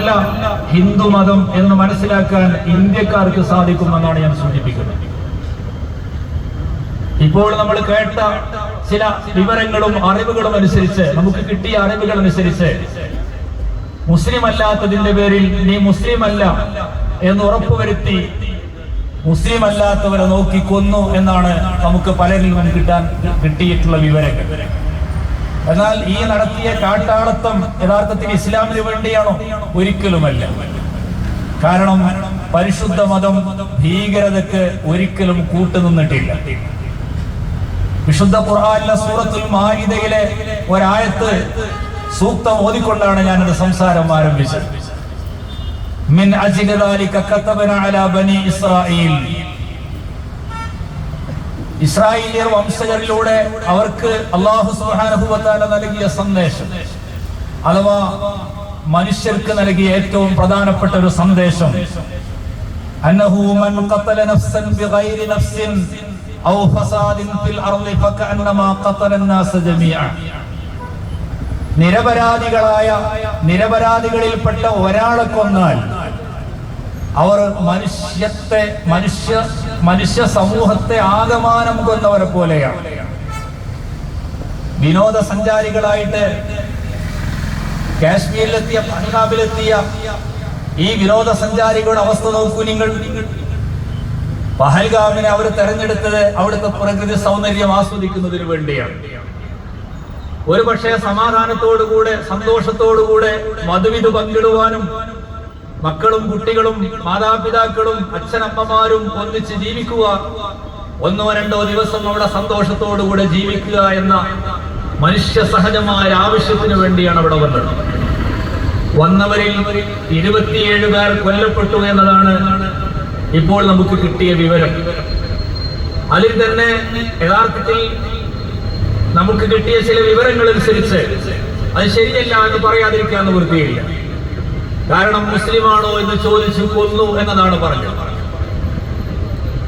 മതമല്ല ഹിന്ദു മതം എന്ന് മനസ്സിലാക്കാൻ ഇന്ത്യക്കാർക്ക് സാധിക്കുമെന്നാണ് ഞാൻ സൂചിപ്പിക്കുന്നത്. ഇപ്പോൾ നമ്മൾ കേട്ട ചില വിവരങ്ങളും അറിവുകളും അനുസരിച്ച്, നമുക്ക് കിട്ടിയ അറിവുകൾ അനുസരിച്ച്, മുസ്ലിം അല്ലാത്തതിന്റെ പേരിൽ നീ മുസ്ലിം അല്ല എന്ന് ഉറപ്പുവരുത്തി മുസ്ലിം അല്ലാത്തവരെ നോക്കി കൊന്നു എന്നാണ് നമുക്ക് പലരിൽ നിന്നും കിട്ടിയിട്ടുള്ള വിവരങ്ങൾ. എന്നാൽ ഈ നടത്തിയ കാട്ടാളത്വം യഥാർത്ഥത്തിൽ ഇസ്ലാമിന് വേണ്ടിയാണോ? ഒരിക്കലുമല്ല. കാരണം പരിശുദ്ധ മതം ഭീകരതയ്ക്ക് ഒരിക്കലും കൂട്ടുനിന്നിട്ടില്ല. വിശുദ്ധ ഖുർആനിലെ സൂറത്തുൽ മാഇദയിലെ ഒരായത്ത് സൂക്തം ഓതിക്കൊണ്ടാണ് ഞാനത് സംസാരം ആരംഭിച്ചത്. മിൻ അജ്ലി ദാലിക കതബനാ അലാ ബനി ഇസ്രായീൽ. ഇസ്രായേലിയർ വംശജരിലൂടെ അവർക്ക് അല്ലാഹു സുബ്ഹാനഹു വ തആല നൽകിയ സന്ദേശം, അഥവാ മനുഷ്യർക്ക് നൽകിയ ഏറ്റവും പ്രധാനപ്പെട്ട ഒരു സന്ദേശം, അന്നഹു മൻ ഖതല നഫ്സൻ ബിഗൈരി നഫ്സിൻ ഔ ഫസാദിൻ ഫിൽ അർളി ഫകഅന്നമാ ഖതല അന്നാസ ജമീഅ. നിരപരാധികളിൽപ്പെട്ട ഒരാളെ കൊന്നാൽ അവർ മനുഷ്യ സമൂഹത്തെ ആകമാനം കൊന്നവരെ പോലെയാണ്. വിനോദസഞ്ചാരികളായിട്ട് കാശ്മീരിലെത്തിയ, പഞ്ചാബിലെത്തിയ ഈ വിനോദസഞ്ചാരികളുടെ അവസ്ഥ നോക്കൂ നിങ്ങൾ. പഹൽഗാമിനെ അവർ തെരഞ്ഞെടുത്തത് അവിടുത്തെ പ്രകൃതി സൗന്ദര്യം ആസ്വദിക്കുന്നതിന് വേണ്ടിയാണ്. ഒരു പക്ഷേ സമാധാനത്തോടുകൂടെ, സന്തോഷത്തോടുകൂടെ മധുവിധു പങ്കിടുവാനും മക്കളും കുട്ടികളും മാതാപിതാക്കളും അച്ഛനമ്മമാരും ഒന്നിച്ച് ജീവിക്കുക, 1-2 ദിവസം അവിടെ സന്തോഷത്തോടുകൂടെ ജീവിക്കുക എന്ന മനുഷ്യ സഹജമായ ആവശ്യത്തിന് വേണ്ടിയാണ് അവിടെ വന്നത്. വന്നവരിൽ 27 പേർ കൊല്ലപ്പെട്ടു എന്നതാണ് ഇപ്പോൾ നമുക്ക് കിട്ടിയ വിവരം. അതിൽ തന്നെ യഥാർത്ഥത്തിൽ നമുക്ക് കിട്ടിയ ചില വിവരങ്ങൾ അനുസരിച്ച് അത് ശരിയല്ല എന്ന് പറയാതിരിക്കാൻ നിവൃത്തിയില്ല. കാരണം മുസ്ലിമാണോ എന്ന് ചോദിച്ചു കൊന്നു എന്നതാണ് പറഞ്ഞത്.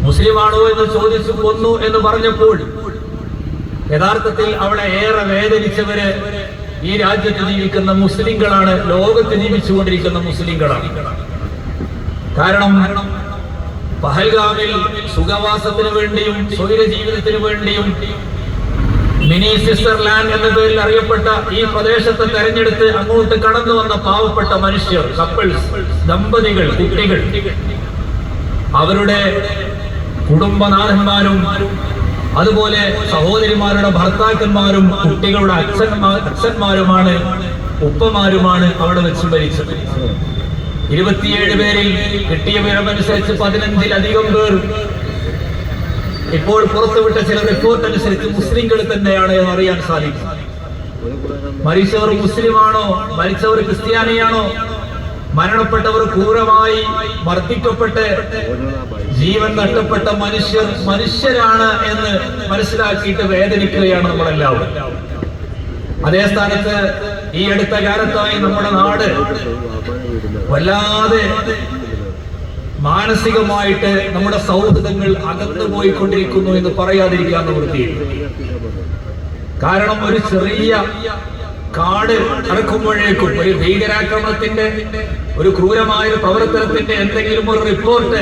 മുസ്ലിമാണോ എന്ന് ചോദിച്ചു കൊന്നു എന്ന് പറഞ്ഞപ്പോൾ യഥാർത്ഥത്തിൽ അവിടെ ഏറെ വേദനിച്ചവര് ഈ രാജ്യത്ത് ജീവിക്കുന്ന മുസ്ലിങ്ങളാണ്, ലോകത്ത് ജീവിച്ചുകൊണ്ടിരിക്കുന്ന മുസ്ലിങ്ങളാണ്. കാരണം പഹൽഗാമിൽ സുഖവാസത്തിന് വേണ്ടിയും സ്വൈര ജീവിതത്തിന് വേണ്ടിയും മിനി സ്വിറ്റ്സർലാൻഡ് എന്ന പേരിൽ അറിയപ്പെട്ട ഈ പ്രദേശത്തെ തെരഞ്ഞെടുത്ത് അങ്ങോട്ട് കടന്നു വന്ന പാവപ്പെട്ട മനുഷ്യർ, കപ്പിൾസ്, ദമ്പതികൾ, കുട്ടികൾ, അവരുടെ കുടുംബനാഥന്മാരും അതുപോലെ സഹോദരിമാരുടെ ഭർത്താക്കന്മാരും കുട്ടികളുടെ അച്ഛന്മാരുമാണ്, ഉപ്പമാരുമാണ് അവിടെ വെച്ച് മരിച്ചത്. 27 പേരിൽ കിട്ടിയ വിവരമനുസരിച്ച് 15-ലധികം പേർ ഇപ്പോൾ പുറത്തുവിട്ട ചില റിപ്പോർട്ട് അനുസരിച്ച് മുസ്ലിങ്ങൾ തന്നെയാണ് എന്ന് അറിയാൻ സാധിക്കും. മരിച്ചവർ മുസ്ലിമാണോ, മരിച്ചവർ ക്രിസ്ത്യാനിയാണോ, മരണപ്പെട്ടവർ ക്രൂരമായി മർദ്ദിക്കപ്പെട്ട് ജീവൻ നഷ്ടപ്പെട്ട മനുഷ്യരാണ് എന്ന് മനസ്സിലാക്കിയിട്ട് വേദനിക്കുകയാണ് നമ്മളെല്ലാവരും. അതേ സ്ഥാനത്ത് ഈ അടുത്ത കാലത്തായി നമ്മുടെ നാട് വല്ലാതെ മാനസികമായിട്ട് നമ്മുടെ സൗഹൃദങ്ങൾ അകന്നു പോയിക്കൊണ്ടിരിക്കുന്നു എന്ന് പറയാതിരിക്കാൻ നിവൃത്തിയില്ല. കാരണം ഒരു ചെറിയ കാട് നടക്കുമ്പോഴേക്കും ഒരു ഭീകരാക്രമണത്തിന്റെ, ഒരു ക്രൂരമായ പ്രവർത്തനത്തിന്റെ എന്തെങ്കിലും ഒരു റിപ്പോർട്ട്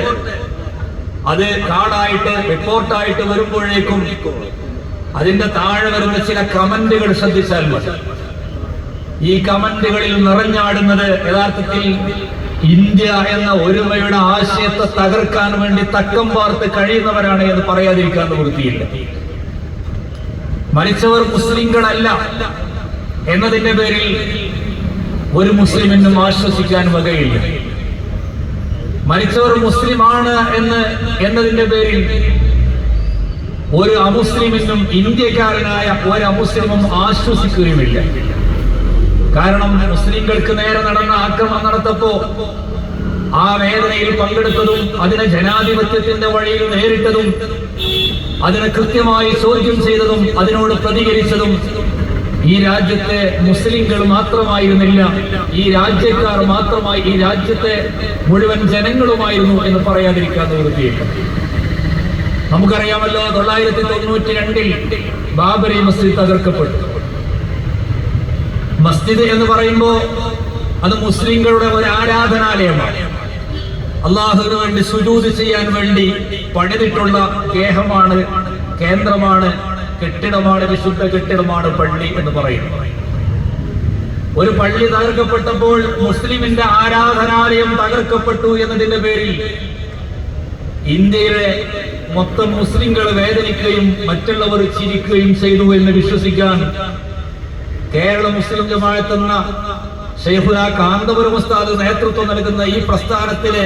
അത് കാടായിട്ട് റിപ്പോർട്ടായിട്ട് വരുമ്പോഴേക്കും അതിന്റെ താഴെ വരുന്ന ചില കമന്റുകൾ ശ്രദ്ധിച്ചാൽ മതി. ഈ കമന്റുകളിൽ നിറഞ്ഞാടുന്നത് യഥാർത്ഥത്തിൽ ഇന്ത്യ എന്ന ഒരുമയുടെ ആശയത്തെ തകർക്കാൻ വേണ്ടി തക്കം പാർത്ത് കഴിയുന്നവരാണ് എന്ന് പറയാതിരിക്കാൻ നിവൃത്തിയില്ല. മരിച്ചവർ മുസ്ലിങ്ങളല്ല എന്നതിന്റെ പേരിൽ ഒരു മുസ്ലിമിനും ആശ്വസിക്കാൻ വകയില്ല. മരിച്ചവർ മുസ്ലിമാണ് എന്നതിന്റെ പേരിൽ ഒരു അമുസ്ലിമിനും, ഇന്ത്യക്കാരനായ ഒരു അമുസ്ലിമും ആശ്വസിക്കുകയുമില്ല. കാരണം മുസ്ലിങ്ങൾക്ക് നേരെ നടന്ന ആക്രമണം നടത്തപ്പോ ആ വേദനയിൽ പങ്കെടുത്തതും അതിനെ ജനാധിപത്യത്തിന്റെ വഴിയിൽ നേരിട്ടതും അതിനെ കൃത്യമായി ചോദ്യം ചെയ്തതും അതിനോട് പ്രതികരിച്ചതും ഈ രാജ്യത്തെ മുസ്ലിങ്ങൾ മാത്രമായിരുന്നില്ല, ഈ രാജ്യക്കാർ മാത്രമായി, ഈ രാജ്യത്തെ മുഴുവൻ ജനങ്ങളുമായിരുന്നു എന്ന് പറയാതിരിക്കാൻ നിവൃത്തിയില്ല. നമുക്കറിയാമല്ലോ, 992 ബാബരി മസ്ജിദ് തകർക്കപ്പെട്ടു. മസ്ജിദ് എന്ന് പറയുമ്പോൾ അത് മുസ്ലിങ്ങളുടെ ഒരു ആരാധനാലയമാണ്. അള്ളാഹുവിന് വേണ്ടി സുജൂദ് ചെയ്യാൻ വേണ്ടി പണിതിട്ടുള്ള കേന്ദ്രമാണ്, കെട്ടിടമാണ്, വിശുദ്ധ കെട്ടിടമാണ് പള്ളി എന്ന് പറയുന്നത്. ഒരു പള്ളി തകർക്കപ്പെട്ടപ്പോൾ മുസ്ലിമിന്റെ ആരാധനാലയം തകർക്കപ്പെട്ടു എന്നതിന്റെ പേരിൽ ഇന്ത്യയിലെ മൊത്തം മുസ്ലിങ്ങൾ വേദനിക്കുകയും മറ്റുള്ളവർ ചിരിക്കുകയും ചെയ്തു എന്ന് വിശ്വസിക്കാൻ കേരള മുസ്ലിം ജമാഅത്ത് എന്ന ശൈഖുന കാന്തപുരം ഉസ്താദ് നേതൃത്വം നൽകുന്ന ഈ പ്രസ്ഥാനത്തിലെ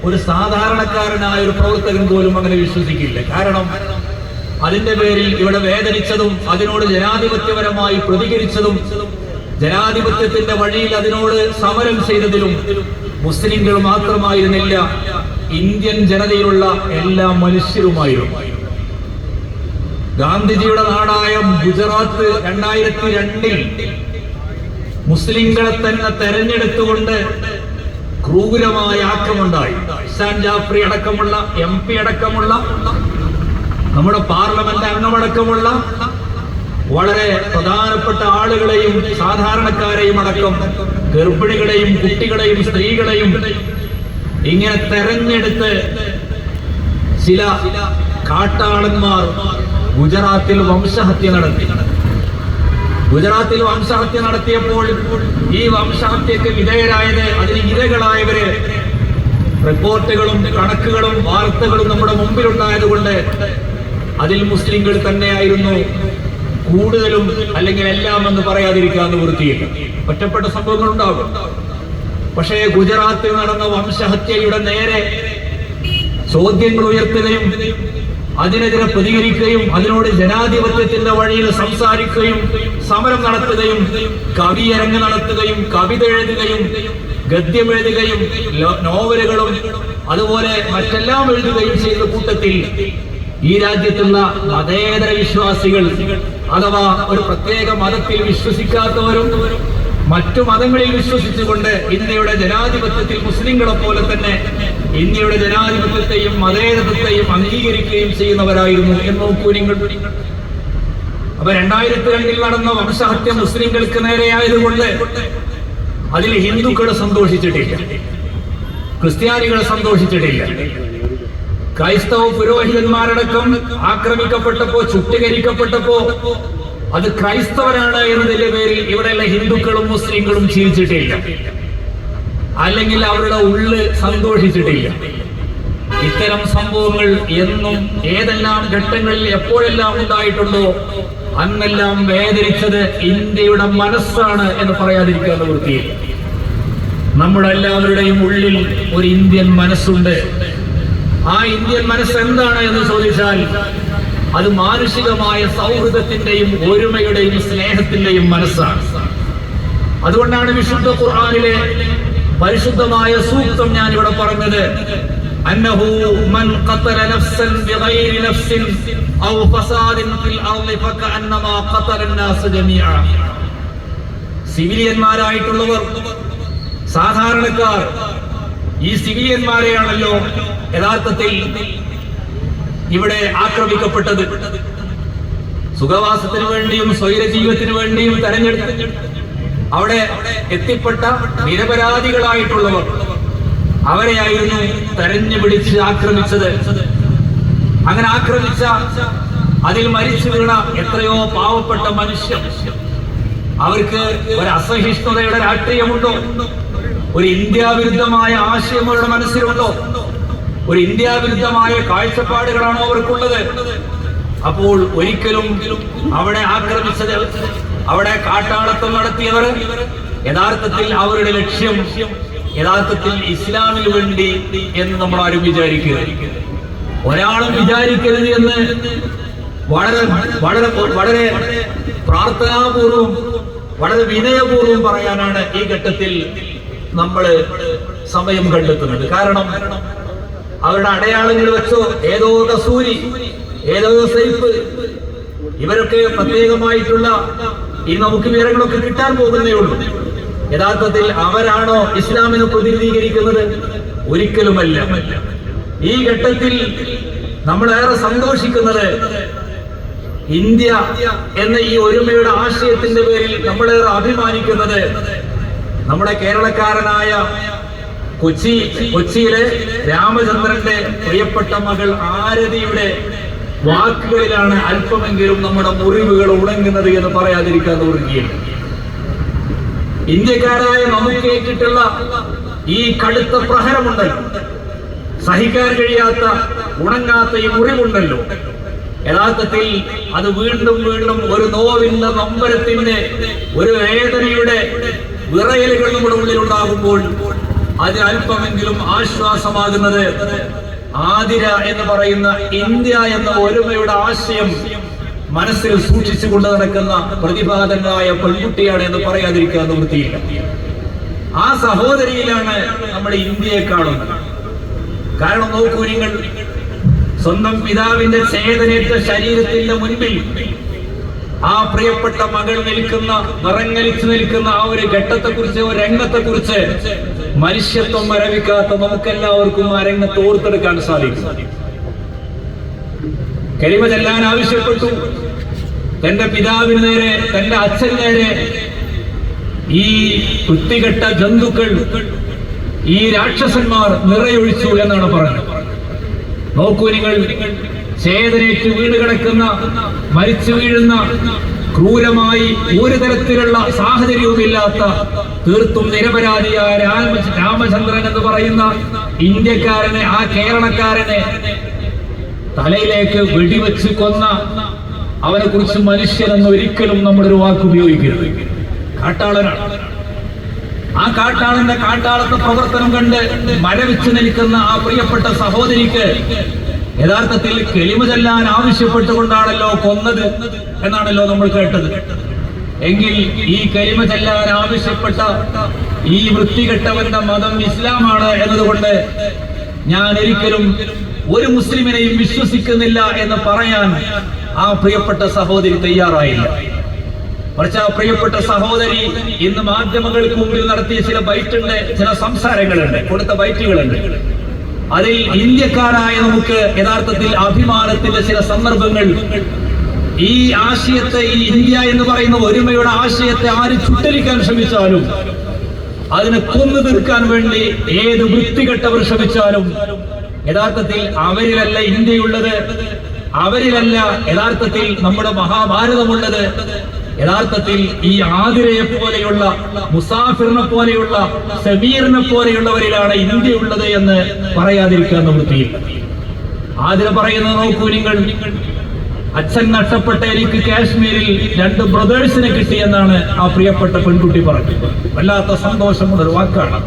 ഒരു സാധാരണക്കാരനായ ഒരു പ്രവർത്തകൻ പോലും അങ്ങനെ വിശ്വസിക്കില്ല. കാരണം അതിന്റെ പേരിൽ ഇവിടെ വേദനിച്ചതും അതിനോട് ജനാധിപത്യപരമായി പ്രതികരിച്ചതും ജനാധിപത്യത്തിന്റെ വഴിയിൽ അതിനോട് സമരം ചെയ്തതിലും മുസ്ലിങ്ങൾ മാത്രമായിരുന്നില്ല, ഇന്ത്യൻ ജനതയിലുള്ള എല്ലാ മനുഷ്യരുമായിരുന്നു. ഗാന്ധിജിയുടെ നാടായ ഗുജറാത്ത് 2002 മുസ്ലിങ്ങളെ തന്നെ തെരഞ്ഞെടുത്തുകൊണ്ട് ക്രൂരമായ ആക്രമണമുണ്ടായി. ഇഹ്സാൻ ജാഫ്രി അടക്കമുള്ള MP അടക്കമുള്ള നമ്മുടെ പാർലമെന്റ് അംഗമടക്കമുള്ള വളരെ പ്രധാനപ്പെട്ട ആളുകളെയും സാധാരണക്കാരെയും അടക്കം ഗർഭിണികളെയും കുട്ടികളെയും സ്ത്രീകളെയും ഇങ്ങനെ തെരഞ്ഞെടുത്ത് ചില കാട്ടാളന്മാർ ഗുജറാത്തിൽ വംശഹത്യ നടത്തിയപ്പോൾ ഈ വംശഹത്യക്ക് വിധേയരായത്, അതിന് ഇരകളായവര് റിപ്പോർട്ടുകളും കണക്കുകളും വാർത്തകളും നമ്മുടെ മുമ്പിലുണ്ടായതുകൊണ്ട് അതിൽ മുസ്ലിങ്ങൾ തന്നെയായിരുന്നു കൂടുതലും, അല്ലെങ്കിൽ എല്ലാം എന്ന് പറയാതിരിക്കാൻ നിവൃത്തിയില്ല. ഒറ്റപ്പെട്ട സംഭവങ്ങൾ ഉണ്ടാകും. പക്ഷേ ഗുജറാത്തിൽ നടന്ന വംശഹത്യയുടെ നേരെ ചോദ്യങ്ങൾ ഉയർത്തുകയും അതിനെതിരെ പ്രതികരിക്കുകയും അതിനോട് ജനാധിപത്യത്തിന്റെ വഴിയിൽ സംസാരിക്കുകയും സമരം നടത്തുകയും കവിയരങ്ങ് നടത്തുകയും കവിത എഴുതുകയും ഗദ്യം എഴുതുകയും നോവലുകളും അതുപോലെ മറ്റെല്ലാം എഴുതുകയും ചെയ്ത കൂട്ടത്തിൽ ഈ രാജ്യത്തുള്ള മതേതര വിശ്വാസികൾ അഥവാ ഒരു പ്രത്യേക മതത്തിൽ വിശ്വസിക്കാത്തവരും മറ്റു മതങ്ങളിൽ വിശ്വസിച്ചുകൊണ്ട് ഇന്ത്യയുടെ ജനാധിപത്യത്തിൽ മുസ്ലിങ്ങളെ പോലെ തന്നെ ഇന്ത്യയുടെ ജനാധിപത്യത്തെയും മതേതരത്തെയും അംഗീകരിക്കുകയും ചെയ്യുന്നവരായിരുന്നു എന്ന് നോക്കൂ നിങ്ങൾ. അപ്പൊ 2002 നടന്ന വംശഹത്യ മുസ്ലിങ്ങൾക്ക് നേരെയായതുകൊണ്ട് അതിൽ ഹിന്ദുക്കൾ സന്തോഷിച്ചിട്ടില്ല, ക്രിസ്ത്യാനികൾ സന്തോഷിച്ചിട്ടില്ല. ക്രൈസ്തവ പുരോഹിതന്മാരടക്കം ആക്രമിക്കപ്പെട്ടപ്പോ, ചുട്ടുകരിക്കപ്പെട്ടപ്പോ അത് ക്രൈസ്തവരാണ് എന്നതിന്റെ പേരിൽ ഇവിടെയുള്ള ഹിന്ദുക്കളും മുസ്ലിങ്ങളും ചിരിച്ചിട്ടില്ല, അല്ലെങ്കിൽ അവരുടെ ഉള്ളിൽ സന്തോഷിച്ചിട്ടില്ല. ഇത്തരം സംഭവങ്ങൾ എന്നും ഏതെല്ലാം ഘട്ടങ്ങളിൽ എപ്പോഴെല്ലാം ഉണ്ടായിട്ടുണ്ടോ അന്നെല്ലാം വേദനിച്ചത് ഇന്ത്യയുടെ മനസ്സാണ് എന്ന് പറയാതിരിക്കാൻ നിവൃത്തിയില്ല. നമ്മുടെ എല്ലാവരുടെയും ഉള്ളിൽ ഒരു ഇന്ത്യൻ മനസ്സുണ്ട്. ആ ഇന്ത്യൻ മനസ്സ് എന്താണ് എന്ന് ചോദിച്ചാൽ അത് മാനുഷികമായ സൗഹൃദത്തിന്റെയും ഒരുമയുടെയും സ്നേഹത്തിന്റെയും മനസ്സാണ്. അതുകൊണ്ടാണ് വിശുദ്ധ ഖുർആനിലെ പരിശുദ്ധമായ സൂക്തം ഞാൻ ഇവിടെ പറഞ്ഞത്, അന്നഹു മൻ ഖതല നഫ്സൻ ബിഗൈരി നഫ്സിൻ ഔ ഫസാദിൻ ഫിൽ അർളി ഫകഅന്നമാ ഖതല അന്നാസ ജമീഅ. സിവിലിയന്മാരായിട്ടുള്ളവർ, സാധാരണക്കാർ, ഈ സിവിലിയന്മാരെയാണല്ലോ യഥാർത്ഥത്തിൽ ഇവിടെ ആക്രമിക്കപ്പെട്ടത്. സുഖവാസത്തിന് വേണ്ടിയും സ്വൈരജീവിതത്തിന് വേണ്ടിയും തെരഞ്ഞെടുത്ത് അവിടെ എത്തിപ്പെട്ട നിരപരാധികളായിട്ടുള്ളവർ, അവരെയായിരുന്നു തെരഞ്ഞു പിടിച്ച് ആക്രമിച്ചത്. അങ്ങനെ ആക്രമിച്ച, അതിൽ മരിച്ചു വീണ എത്രയോ പാവപ്പെട്ട മനുഷ്യർ, അവർക്ക് ഒരു അസഹിഷ്ണുതയുടെ രാഷ്ട്രീയമുണ്ടോ? ഒരു ഇന്ത്യാവിരുദ്ധമായ ആശയം അവരുടെ മനസ്സിലുണ്ടോ? ഒരു ഇന്ത്യാവിരുദ്ധമായ കാഴ്ചപ്പാടുകളാണോ അവർക്കുള്ളത്? അപ്പോൾ ഒരിക്കലും അവിടെ ആക്രമിച്ചത്, അവിടെ കാട്ടാളത്വം നടത്തിയവർ യഥാർത്ഥത്തിൽ അവരുടെ ലക്ഷ്യം യഥാർത്ഥത്തിൽ ഇസ്ലാമിന് വേണ്ടി എന്ന് നമ്മൾ ആരും വിചാരിക്കരുത്. ഒരാളും വിചാരിക്കരുത് എന്ന് വളരെ വളരെ വളരെ പ്രാർത്ഥനാപൂർവം, വളരെ വിനയപൂർവം പറയാനാണ് ഈ ഘട്ടത്തിൽ നമ്മൾ സമയം കണ്ടെത്തുന്നത്. കാരണം അവരുടെ അടയാളങ്ങൾ വെച്ചോ, ഏതോ കസൂരി, ഏതോ സൈഫ്, ഇവരൊക്കെ പ്രത്യേകമായിട്ടുള്ള ഈ നമുക്ക് വിവരങ്ങളൊക്കെ കിട്ടാൻ പോകുന്നേ ഉള്ളൂ. യഥാർത്ഥത്തിൽ അവരാണോ ഇസ്ലാമിനെ പ്രതിനിധീകരിക്കുന്നത്? ഒരിക്കലുമല്ല. ഈ ഘട്ടത്തിൽ നമ്മളേറെ സന്തോഷിക്കുന്നത് ഇന്ത്യ എന്ന ഈ ഒരുമയുടെ ആശയത്തിന്റെ പേരിൽ നമ്മളേറെ അഭിമാനിക്കുന്നത് നമ്മുടെ കേരളക്കാരനായ കൊച്ചിയിലെ രാമചന്ദ്രന്റെ പ്രിയപ്പെട്ട മകൾ ആരതിയുടെ വാക്കുകളിലാണ് അല്പമെങ്കിലും നമ്മുടെ മുറിവുകൾ ഉണങ്ങുന്നത് എന്ന് പറയാതിരിക്കാൻ നിർക്കുകയില്ല. ഇന്ത്യക്കാരായ നമുക്ക് ഏറ്റിട്ടുള്ള ഈ കടുത്ത പ്രഹരമുണ്ടല്ലോ, സഹിക്കാൻ കഴിയാത്ത ഉണങ്ങാത്ത ഈ മുറിവുണ്ടല്ലോ, യഥാർത്ഥത്തിൽ അത് വീണ്ടും വീണ്ടും ഒരു നോവിന്റെ നൊമ്പരത്തിന്റെ ഒരു വേദനയുടെ വിറയലുകൾ നമ്മുടെ ഉള്ളിൽ ഉണ്ടാകുമ്പോൾ അതിന് അല്പമെങ്കിലും ആശ്വാസമാകുന്നത് ആതിര എന്ന് പറയുന്ന ഇന്ത്യ എന്ന ഒരുമയുടെ ആശയം മനസ്സിൽ സൂക്ഷിച്ചുകൊണ്ട് നടക്കുന്ന പ്രതിപാദനായ പെൺകുട്ടിയാണ് എന്ന് പറയാതിരിക്കാൻ നിവൃത്തിയില്ല. ആ സഹോദരിയിലാണ് നമ്മുടെ ഇന്ത്യയെ കാണുന്നത്. കാരണം നോക്കൂ നിങ്ങൾ, സ്വന്തം പിതാവിന്റെ ചേതനേറ്റ ശരീരത്തിന്റെ മുൻപിൽ ആ പ്രിയപ്പെട്ട മകൾ നിൽക്കുന്ന, നിറങ്ങലിച്ചു നിൽക്കുന്ന ആ ഒരു ഘട്ടത്തെക്കുറിച്ച്, ഒരു രംഗത്തെക്കുറിച്ച് മനുഷ്യത്വം മരവിക്കാത്ത നമുക്കെല്ലാവർക്കും ആ രംഗത്ത് ഓർത്തെടുക്കാൻ സാധിക്കും. കലിമ ചെല്ലാൻ ആവശ്യപ്പെട്ടു. തന്റെ പിതാവിന് നേരെ, തന്റെ അച്ഛന് നേരെ ഈ വൃത്തികെട്ട ജന്തുക്കൾ, ഈ രാക്ഷസന്മാർ നിറയൊഴിച്ചു എന്നാണ് പറഞ്ഞത്. നോക്കൂ നിങ്ങൾ, ചേതനേറ്റ് വീണ് കിടക്കുന്ന, മരിച്ചു വീഴുന്ന, ക്രൂരമായി ഒരു തരത്തിലുള്ള സാഹചര്യവുമില്ലാത്ത തീർത്തും നിരപരാധിയായ രാമചന്ദ്രൻ എന്ന് പറയുന്ന ഇന്ത്യക്കാരനെ, ആ കേരളക്കാരനെ തലയിലേക്ക് വെടിവെച്ച് കൊന്ന അവനെ കുറിച്ച് മനുഷ്യനെന്ന് ഒരിക്കലും നമ്മളൊരു വാക്ക് ഉപയോഗിക്കരുത്. കാട്ടാളനാണ്. ആ കാട്ടാളന്റെ കാട്ടാളത്തെ പ്രവർത്തനം കണ്ട് മരവിച്ചു നിൽക്കുന്ന ആ പ്രിയപ്പെട്ട സഹോദരിക്ക് യഥാർത്ഥത്തിൽ കലിമ ചൊല്ലാൻ ആവശ്യപ്പെട്ടുകൊണ്ടാണല്ലോ കൊന്നത് എന്നാണല്ലോ നമ്മൾ കേട്ടത്. എങ്കിൽ ഈ കലിമ ചൊല്ലാൻ ആവശ്യപ്പെട്ട ഈ വൃത്തികെട്ടവന്റെ മതം ഇസ്ലാമാണ് എന്നതുകൊണ്ട് ഞാൻ ഒരിക്കലും ഒരു മുസ്ലിമിനെയും വിശ്വസിക്കുന്നില്ല എന്ന് പറയാൻ ആ പ്രിയപ്പെട്ട സഹോദരി തയ്യാറായില്ല. പക്ഷെ ആ പ്രിയപ്പെട്ട സഹോദരി ഇന്ന് മാധ്യമങ്ങൾക്ക് മുമ്പിൽ നടത്തിയ ചില ബൈറ്റുണ്ട്, ചില സംസാരങ്ങളുണ്ട്, കൊടുത്ത ബൈറ്റുകളുണ്ട്. അതിൽ ഇന്ത്യക്കാരായ നമുക്ക് യഥാർത്ഥത്തിൽ അഭിമാനത്തിന്റെ ചില സന്ദർഭങ്ങൾ, ഈ ആശയത്തെ, ഈ ഇന്ത്യ എന്ന് പറയുന്ന ഒരുമയുടെ ആശയത്തെ ആര് ചുട്ടരിക്കാൻ ശ്രമിച്ചാലും, അതിനെ കൊന്നു തീർക്കാൻ വേണ്ടി ഏത് വൃത്തികെട്ടവർ ശ്രമിച്ചാലും യഥാർത്ഥത്തിൽ അവരിലല്ല ഇന്ത്യയുള്ളത്, അവരിലല്ല യഥാർത്ഥത്തിൽ നമ്മുടെ മഹാഭാരതമുള്ളത്. യഥാർത്ഥത്തിൽ ഈ ആതിരയെ പോലെയുള്ള, മുസാഫിറിനെ പോലെയുള്ള, സമീറിനെ പോലെയുള്ളവരിലാണ് ഇന്ത്യ ഉള്ളത് എന്ന് പറയാതിരിക്കാൻ നിവൃത്തിയില്ല. ആതിര പറയുന്നത് നോക്കൂ നിങ്ങൾ, അച്ഛൻ നഷ്ടപ്പെട്ട എനിക്ക് കാശ്മീരിൽ 2 ബ്രദേഴ്സിനെ കിട്ടിയെന്നാണ് ആ പ്രിയപ്പെട്ട പെൺകുട്ടി പറഞ്ഞത്. വല്ലാത്ത സന്തോഷമുള്ളൊരു വാക്കാണ്.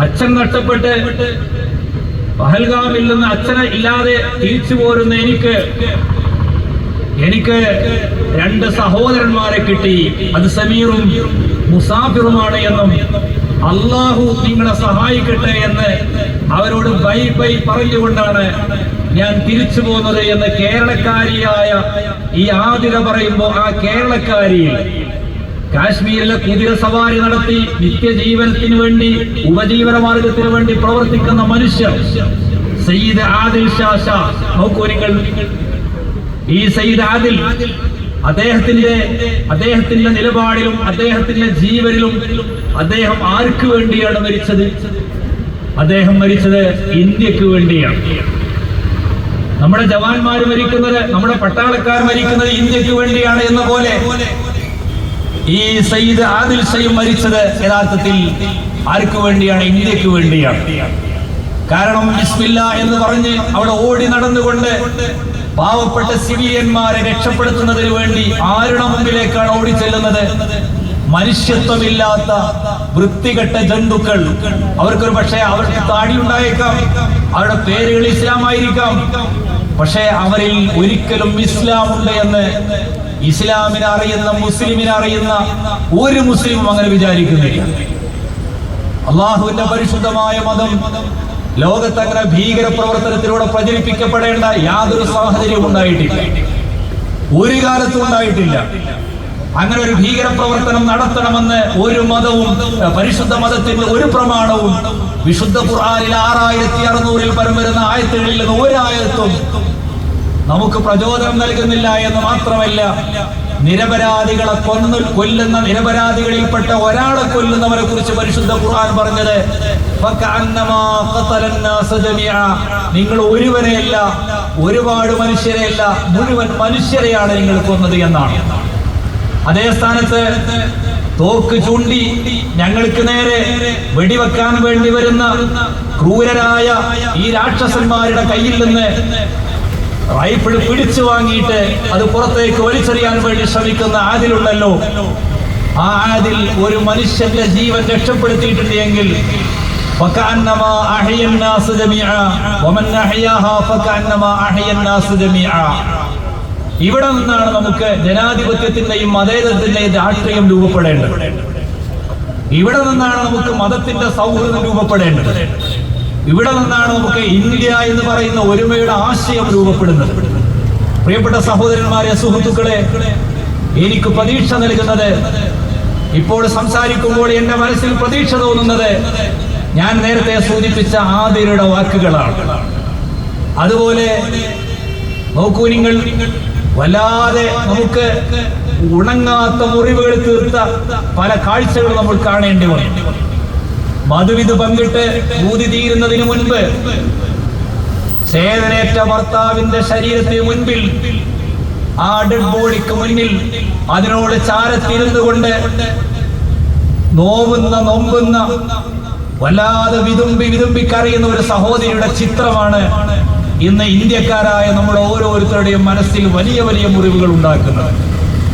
അച്ഛൻ നഷ്ടപ്പെട്ട് പഹൽഗാമിൽ നിന്ന് അച്ഛനെ ഇല്ലാതെ തിരിച്ചു പോരുന്ന എനിക്ക് 2 സഹോദരന്മാരെ കിട്ടി, അത് സമീറും മുസാഫിറുമാണ് എന്നും അള്ളാഹു നിങ്ങളെ സഹായിക്കട്ടെ എന്ന് അവരോട് ബൈ ബൈ പറഞ്ഞുകൊണ്ടാണ് ഞാൻ തിരിച്ചു പോകുന്നത് എന്ന് കേരളക്കാരിയായ ഈ ആതിര പറയുമ്പോൾ, ആ കേരളക്കാരിയിൽ കാശ്മീരിലെ കുതിര സവാരി നടത്തി നിത്യജീവനത്തിന് വേണ്ടി, ഉപജീവന മാർഗത്തിന് വേണ്ടി പ്രവർത്തിക്കുന്ന മനുഷ്യർ സയ്യിദ് ആദിൽ ഷാ. നോക്കൂ നിങ്ങൾ, ഈ സയ്യിദ് ആദിൽ അദ്ദേഹത്തിന്റെ നിലപാടിലും അദ്ദേഹത്തിന്റെ ജീവനിലും അദ്ദേഹം ആർക്ക് വേണ്ടിയാണ് മരിച്ചത്? അദ്ദേഹം മരിച്ചത് ഇന്ത്യക്ക് വേണ്ടിയാണ്. നമ്മുടെ ജവാന്മാർ മരിക്കുന്നത്, നമ്മുടെ പട്ടാളക്കാർ മരിക്കുന്നത് ഇന്ത്യക്ക് വേണ്ടിയാണ് എന്ന പോലെ ഈ സയ്യിദ് ആദിൽ ഷയും മരിച്ചത് യഥാർത്ഥത്തിൽ ആർക്ക് വേണ്ടിയാണ്? ഇന്ത്യക്ക് വേണ്ടിയാണ്. കാരണം ബിസ്മില്ലാ എന്ന് പറഞ്ഞ് അവിടെ ഓടി നടന്നുകൊണ്ട് പാവപ്പെട്ട സിവിലിയന്മാരെ രക്ഷപ്പെടുത്തുന്നതിന് വേണ്ടി ആരുടെ മുമ്പിലേക്കാണ് ഓടിച്ചെല്ലുന്നത്? മനുഷ്യത്വമില്ലാത്ത വൃത്തികെട്ട ജന്തുക്കൾ. അവർക്കൊരു പക്ഷേ അവർക്ക് താടി ഉണ്ടായേക്കാം, അവരുടെ പേരുകൾ ഇസ്ലാമായിരിക്കാം, പക്ഷേ അവരിൽ ഒരിക്കലും ഇസ്ലാം ഉണ്ട് എന്ന് ഇസ്ലാമിനെ അറിയുന്ന, മുസ്ലിമിനെ അറിയുന്ന ഒരു മുസ്ലിമും അങ്ങനെ വിചാരിക്കുന്നില്ല. അള്ളാഹുവിന്റെ പരിശുദ്ധമായ മതം ലോകത്ത് അങ്ങനെ ഭീകര പ്രവർത്തനത്തിലൂടെ പ്രചരിപ്പിക്കപ്പെടേണ്ട യാതൊരു സാഹചര്യവും ഉണ്ടായിട്ടില്ല, ഒരു കാലത്തും ഉണ്ടായിട്ടില്ല. അങ്ങനെ ഒരു ഭീകര പ്രവർത്തനം നടത്തണമെന്ന് ഒരു മതവും, പരിശുദ്ധ മതത്തിന്റെ ഒരു പ്രമാണവും വിശുദ്ധ ഖുർആനിൽ 6600-ൽ പരം വരുന്ന ആയത്തുകളിൽ നിന്ന് ഒരായത്തും നമുക്ക് പ്രചോദനം നൽകുന്നില്ല എന്ന് മാത്രമല്ല, നിരപരാധികളെ കൊല്ലുന്ന നിരപരാധികളിൽപ്പെട്ട ഒരാളെ കൊല്ലുന്നവരെ കുറിച്ച് പരിശുദ്ധ ഖുർആൻ പറഞ്ഞത് നിങ്ങൾ ഒരുവരെയല്ല, ഒരുപാട് മനുഷ്യരെയല്ല, മുഴുവൻ മനുഷ്യരെയാണ് നിങ്ങൾ കൊന്നത് എന്നാണ്. അതേ സ്ഥാനത്ത് തോക്ക് ചൂണ്ടി ഞങ്ങൾക്ക് നേരെ വെടിവെക്കാൻ വേണ്ടി വരുന്ന ക്രൂരരായ ഈ രാക്ഷസന്മാരുടെ കയ്യിൽ നിന്ന് റൈഫിൾ പിടിച്ചു വാങ്ങിയിട്ട് അത് പുറത്തേക്ക് വലിച്ചെറിയാൻ വേണ്ടി ശ്രമിക്കുന്ന ആദിലുണ്ടല്ലോ, ആ ആദിൽ ഒരു മനുഷ്യന്റെ ജീവൻ രക്ഷപ്പെടുത്തിയിട്ടുണ്ട് എങ്കിൽ ഇവിടെ നിന്നാണ് നമുക്ക് ജനാധിപത്യത്തിന്റെയും മതേതരത്തിന്റെയും രാഷ്ട്രീയം രൂപപ്പെടേണ്ടത്. ഇവിടെ നിന്നാണ് നമുക്ക് മതത്തിന്റെ സൗഹൃദം രൂപപ്പെടേണ്ടത്. ഇവിടെ നിന്നാണ് നമുക്ക് ഇന്ത്യ എന്ന് പറയുന്ന ഒരുമയുടെ ആശയം രൂപപ്പെടുന്നത്. പ്രിയപ്പെട്ട സഹോദരന്മാരെ, സുഹൃത്തുക്കളെ, എനിക്ക് പ്രതീക്ഷ നൽകുന്നത്, ഇപ്പോൾ സംസാരിക്കുമ്പോൾ എന്റെ മനസ്സിൽ പ്രതീക്ഷ തോന്നുന്നത് ഞാൻ നേരത്തെ സൂചിപ്പിച്ച ആദിരുടെ വാക്കുകളാണ്. അതുപോലെ നോക്കൂ നിങ്ങൾ, വല്ലാതെ നമുക്ക് ഉണങ്ങാത്ത മുറിവുകൾ തീർത്ത പല കാഴ്ചകൾ നമ്മൾ കാണേണ്ടി വന്നു. മധുവിധ് പങ്കിട്ട് ഊതി തീരുന്നതിന് മുൻപ് ചേതനേറ്റ ഭർത്താവിന്റെ ശരീരത്തിന് മുൻപിൽ, ആ ഡെഡ് ബോഡിക്ക് മുന്നിൽ അതിനോട് ചാരത്തിരുന്നുകൊണ്ട് നൊമ്പുന്ന വല്ലാതെ വിതുമ്പി കരയുന്ന ഒരു സഹോദരിയുടെ ചിത്രമാണ് ഇന്ന് ഇന്ത്യക്കാരായ നമ്മൾ ഓരോരുത്തരുടെയും മനസ്സിൽ വലിയ വലിയ മുറിവുകൾ ഉണ്ടാക്കുന്നത്.